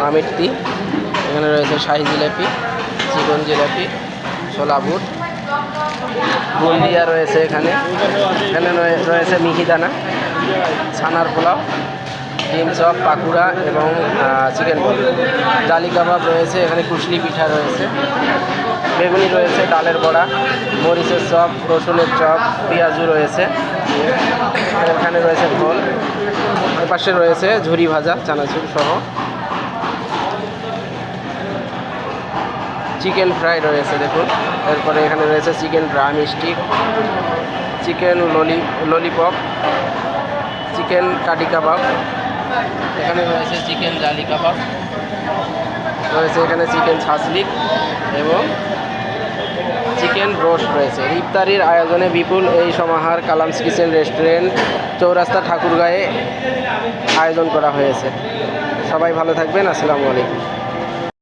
আমিরটি। এখানে রয়েছে শাহি জিলাপি, চিকন জিলাপি, ছোলা বুট, বুন্দিয়া রয়েছে এখানে। এখানে রয়েছে মিহিদানা, ছানার পোলাও, ডিম চপ, পাকুড়া এবং চিকেন বল। জালি কাবাব রয়েছে এখানে, কুশলি পিঠা রয়েছে, বেগুনি রয়েছে, ডালের বড়া, মরিচের চপ, রসুনের চপ, পেঁয়াজু রয়েছে। এখানে রয়েছে ঘোল, পাশে রয়েছে ঝুরি ভাজা চানাচুর সহ, চিকেন ফ্রাই রয়েছে দেখুন। এরপরে এখানে রয়েছে chicken drum stick, chicken lollipop, chicken কাটি কাবাব, এখানে রয়েছে চিকেন জালি কাবাব রয়েছে, এখানে চিকেন ছাসলিক এবং চিকেন রোস্ট রয়েছে। ইফতারির আয়োজনে বিপুল এই সমাহার কালামস কিচেন রেস্টুরেন্ট, চৌরাস্তা, ঠাকুরগাঁয়ে আয়োজন করা হয়েছে। সবাই ভালো থাকবেন। আসসালামু আলাইকুম।